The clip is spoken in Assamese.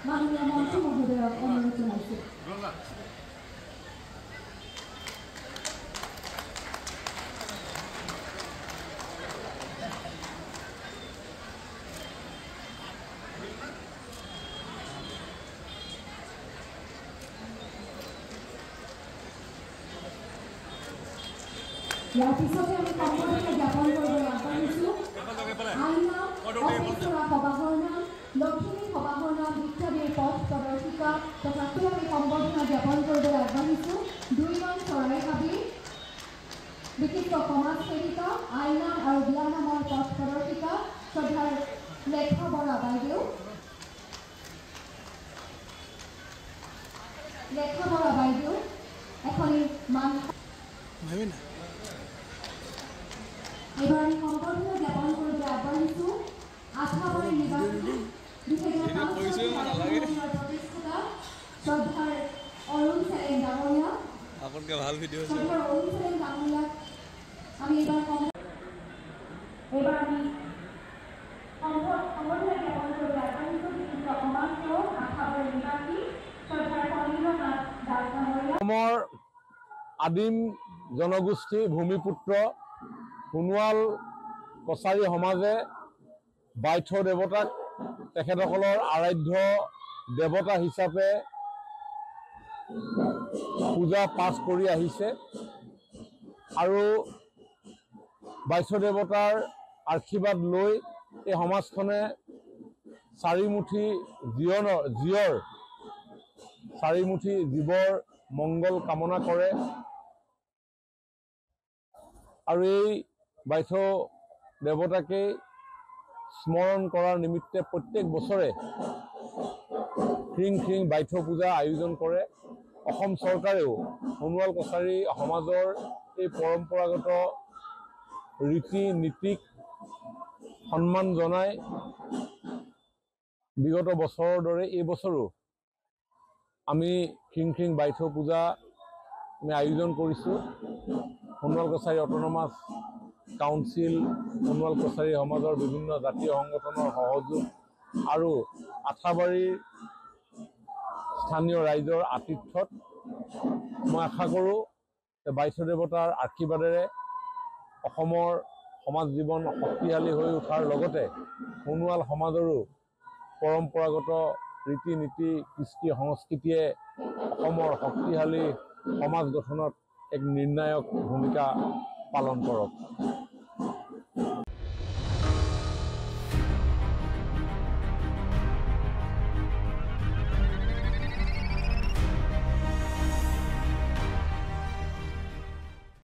মাননীয় মন্ত্ৰী মহোদয়ক অনুৰোধ জানাইছো। ইয়াৰ পিছতে আমি সম্বৰ্ধনা জ্ঞাপন কৰিবলৈ আগবাঢ়িছো। আইনা অফিচৰা সভাঘৰ নাম লখিমী সভাঘৰ নাম ইত্যাদিৰ পথ প্ৰদৰ্শিকা তথাপিও আমি সম্বৰ্ধনা জ্ঞাপন কৰিবলৈ আগবাঢ়িছো। 2 নং চৰাইহাবি বিশিষ্ট সমাজ সেৱিকা আইনা আৰু বিয়া নামৰ পথ প্ৰদৰ্শিকা শ্ৰদ্ধাৰ লেখা বৰা বাইদেউ এখনি মান এবাৰ আমি সম্বৰ্ধনা জ্ঞাপন কৰতে আগবাঢ়িছো। আঠাবাৰী নিবাসী 2005 প্ৰতিষ্ঠাতা শ্ৰদ্ধাৰ অৰুণ চেলেং ডাঙৰীয়া আপোনালোকে ভাল ভিডিঅ' আছে শ্ৰদ্ধাৰ অৰুণ চেলেং ডাঙৰীয়াক আমি এবাৰ আমি সম্বৰ্ধনা জ্ঞাপন কৰতে আগবাঢ়িছো। বিশিষ্ট সমাজ সেৱক আঠাবাৰী নিবাসী শ্ৰদ্ধাৰ কলিন্দ্ৰনাথ দাস ডাঙৰীয়া অসমৰ আদিম জনগোষ্ঠী ভূমিপুত্ৰ সোণোৱাল কছাৰী সমাজে বাইথ দেৱতাক তেখেতসকলৰ আৰাধ্য দেৱতা হিচাপে পূজা পাঠ কৰি আহিছে আৰু বাইথ দেৱতাৰ আশীৰ্বাদ লৈ এই সমাজখনে চাৰিমুঠি জীৱৰ মংগল কামনা কৰে আৰু এই বাইথ দেৱতাকে স্মৰণ কৰাৰ নিমিত্তে প্ৰত্যেক বছৰে খিং বাইথ পূজা আয়োজন কৰে। অসম চৰকাৰেও সোণোৱাল কছাৰী সমাজৰ এই পৰম্পৰাগত ৰীতি নীতিক সন্মান জনাই বিগত বছৰৰ দৰে এই বছৰো আমি খিং বাইথ পূজা আমি আয়োজন কৰিছোঁ। সোণোৱাল কছাৰী অট'নমাছ কাউন্সিল সোণোৱাল কছাৰী সমাজৰ বিভিন্ন জাতীয় সংগঠনৰ সহযোগ আৰু আঠাবাৰীৰ স্থানীয় ৰাইজৰ আতিথ্যত মই আশা কৰোঁ যে বাইথ দেৱতাৰ আশীৰ্বাদেৰে অসমৰ সমাজ জীৱন শক্তিশালী হৈ উঠাৰ লগতে সোণোৱাল সমাজৰো পৰম্পৰাগত ৰীতি নীতি কৃষ্টি সংস্কৃতিয়ে অসমৰ শক্তিশালী সমাজ গঠনত এক নিৰ্ণায়ক ভূমিকা পালন কৰক।